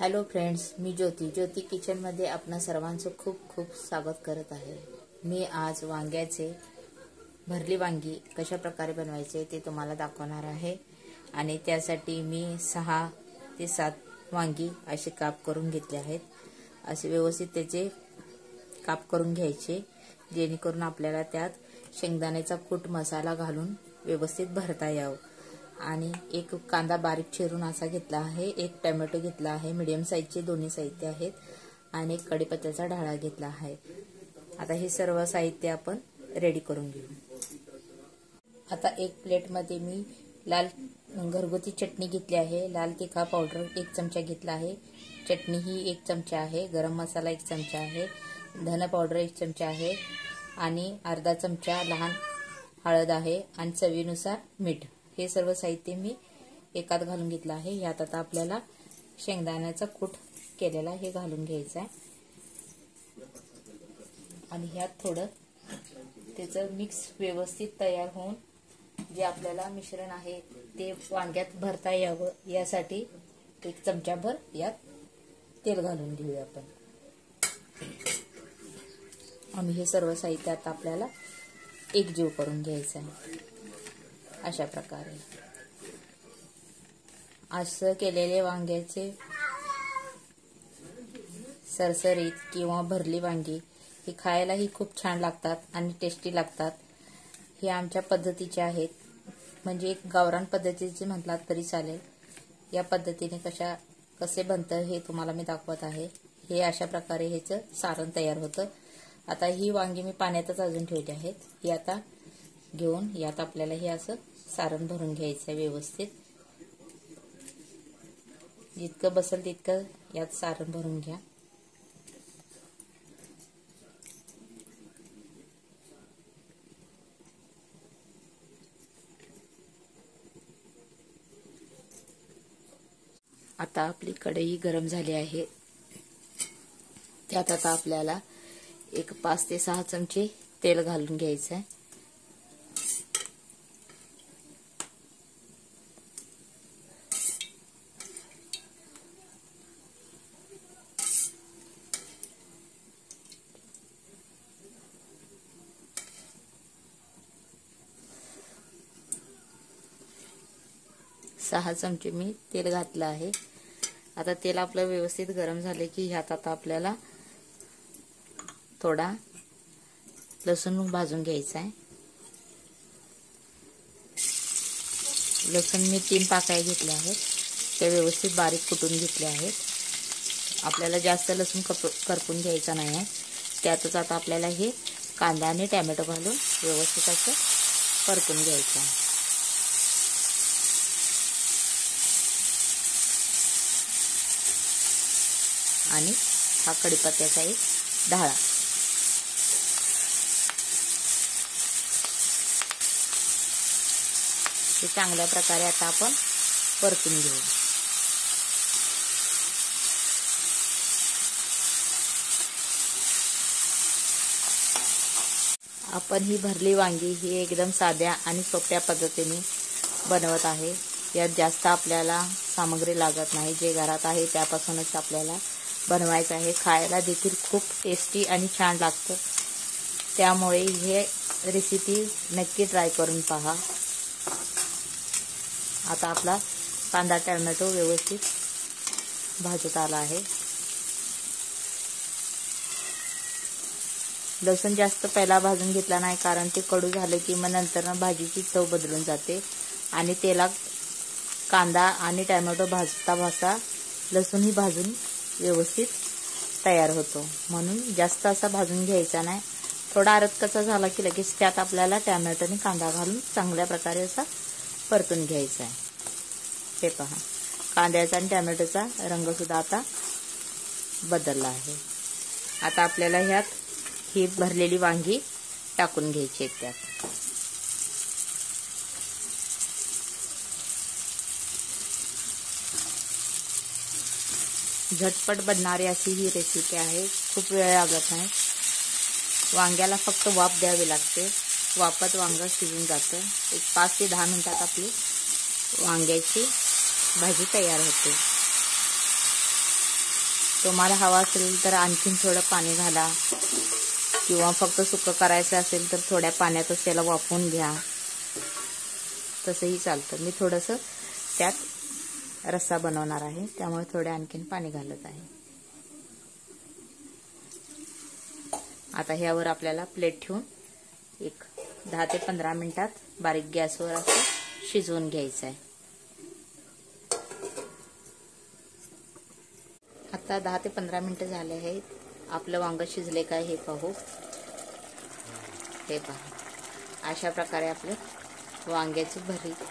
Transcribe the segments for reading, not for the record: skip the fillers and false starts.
Hello friends, मी ज्योती किचनमध्ये आपणा सर्वांचं खूप खूप स्वागत करत आहे। मी आज वांग्याचे भरली वांगी कशा प्रकारे बनवायचे ते तुम्हाला दाखवणार आहे। आणि त्यासाठी मी 6 ते 7 वांगी असे काप करून घेतले आहेत। असे व्यवस्थित त्याचे काप करून घ्यायचे, जेणेकरून आपल्याला त्यात शेंगदाण्याचा कूट मसाला घालून व्यवस्थित भरता यावं। आणि एक कांदा बारीक चिरून असा घेतला आहे, एक टोमॅटो घेतला आहे, मीडियम साइजचे दोन्ही साहित्य आहेत, आणि एक कढीपत्त्याचा ढाळा घेतला आहे। आता हे सर्व साहित्य आपण रेडी करून घेऊ। आता एक प्लेट मध्ये मी लाल घरगुती चटणी घेतली आहे, लाल तिखट पावडर 1 चमचा घेतला आहे, चटणी ही 1 चमचा आहे, गरम मसाला 1 चमचा आहे, धने पावडर 1 चमचा आहे, आणि अर्धा चमचा लहान हळद आहे, आणि चवीनुसार मीठ। हे सर्व साहित्य मी एकात घालून घेतलं आहे। यात आता आपल्याला शेंगदाण्याचा कूट केलेला हे घालून घ्यायचा आहे, आणि ह्यात थोडं त्याचं मिक्स व्यवस्थित तयार होऊन जे आपल्याला मिश्रण आहे ते वांग्यात भरता यावं यासाठी 1 चमचाभर यात तेल घालून घेऊया आपण। आणि हे सर्व साहित्य आता आपल्याला एकजीव करून घ्यायचं आहे। अशा प्रकारे असं केलेले वांग्याचे सरसरीत किंवा भरली वांगी ही खायलाही खूप छान लागतात आणि टेस्टी लागतात। हे आमच्या पद्धतीचे आहेत, म्हणजे एक गावरान पद्धतीचे म्हटलात तरी चालेल। या पद्धतीने कसे बनतं हे तुम्हाला मी दाखवत आहे। हे अशा प्रकारे ह्याचं सारण तयार होतं। आता ही वांगी मी पाण्यातच अजून ठेवली आहेत, ही आता घेऊन यात आपल्याला हे असं सारण भरून घ्यायचं व्यवस्थित। जितकं बसेल तितकं यात सारण भरून घ्या। आता आपली कढई गरम झाली आहे, त्यात आता आपल्याला एक 5 ते 6 चमचे तेल घालून घ्यायचं आहे। सहा चमचे मी तेल घातलं आहे। आता तेल आपलं व्यवस्थित गरम झाले की ह्यात आता आपल्याला थोडा लसूण भाजून घ्यायचा आहे। लसूण मी 3 पाकळ्या घेतल्या आहेत, ते व्यवस्थित बारीक कुटून घेतले आहेत। आपल्याला जास्त लसूण करपून घ्यायचा नाही आहे। त्यातच आता आपल्याला हे कांदा आणि टोमॅटो घालून व्यवस्थित असं परतून घ्यायचं आहे। आणि हा कढीपत्त्याचा एक ढाळा। हे चांगल्या प्रकारे आता आपण परतून घेऊ। आपण ही भरली वांगी ही एकदम साध्या आणि सोप्या पद्धतीने बनवत आहे। यात जास्त आपल्याला सामग्री लागत नाही, जे घरात आहे त्यापासूनच आपल्याला बनवायचं आहे। खायला देखील खूप टेस्टी आणि छान लागतं, त्यामुळे हे रेसिपी नक्की ट्राय करून पहा। आता आपला कांदा टोमॅटो व्यवस्थित भाजत आला आहे। लसूण जास्त पहिला भाजून घेतला नाही, कारण ते कडू झाले की मग नंतर भाजीची चव बदलून जाते, आणि तेलात कांदा आणि टोमॅटो भाजता लसूण ही भाजून व्यवस्थित तयार होतो। म्हणून जास्त असा भाजून घ्यायचा नाही, थोडा अरतकचा झाला की लगेच त्यात आपल्याला टोमॅटो आणि कांदा घालून चांगल्या प्रकारे असा परतून घ्यायचा आहे। हे पहा, कांद्याचा आणि टोमॅटोचा रंग सुद्धा आता बदलला आहे। आता आपल्याला ह्यात ही भरलेली वांगी टाकून घ्यायची आहेत। त्यात झटपट बनणारी अशी ही रेसिपी आहे, खूप वेळ लागत नाही। वांग्याला फक्त वाफ द्यावी लागते, वाफत वांग शिजून जातं। एक 5 ते 10 मिनिटात आपली वांग्याची भाजी तयार होते। तुम्हाला हवा असेल तर आणखीन थोडं पाणी घाला, किंवा फक्त सुकं करायचं असेल तर थोड्या पाण्यातच त्याला वाफवून घ्या, तसंही चालतं. मी थोडंसं त्यात रस्सा बनवणार आहे, त्यामुळे थोडे आणखीन पाणी घालत आहे. आता ह्यावर आपल्याला प्लेट ठेवून एक 10 ते 15 मिनिटात बारीक गॅसवर असं शिजवून घ्यायचं आहे. आता 10 ते 15 मिनिटं झाले आहेत. आपलं वांग शिजले काय हे पाहू. हे पहा, अशा प्रकारे आपलं वांग्याची भरीत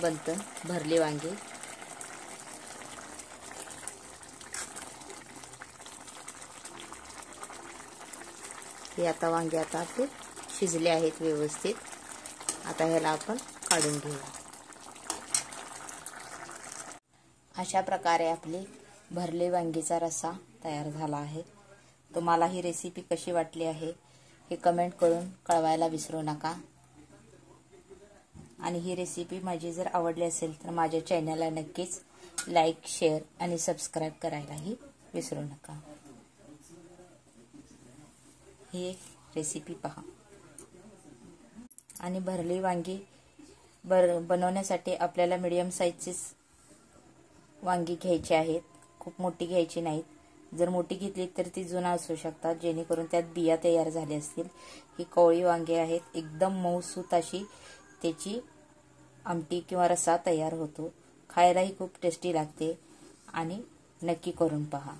बनतं, भरली वांगी. हे आता वांगे आता आपले शिजले आहेत व्यवस्थित. आता ह्याला आपण काढून घेऊ. अशा प्रकारे आपली भरले वांगीचा रस्सा तयार झाला आहे. तुम्हाला ही रेसिपी कशी वाटली आहे हे कमेंट करून कळवायला विसरू नका. आणि ही रेसिपी माझी जर आवडली असेल तर माझ्या चॅनलला नक्कीच लाईक, शेअर आणि सबस्क्राईब करायलाही विसरू नका. ही एक रेसिपी पहा. आणि भरली वांगी बनवण्यासाठी आपल्याला मीडियम साईजचीच वांगी घ्यायची आहेत, खूप मोठी घ्यायची नाहीत. जर मोठी घेतली तर ती जुना असू शकतात, जेणेकरून त्यात बिया तयार झाल्या असतील. ही कोवळी वांगी आहेत, एकदम मऊसूत अशी त्याची आमटी किंवा रस्सा तयार होतो. खायलाही खूप टेस्टी लागते आणि नक्की करून पहा.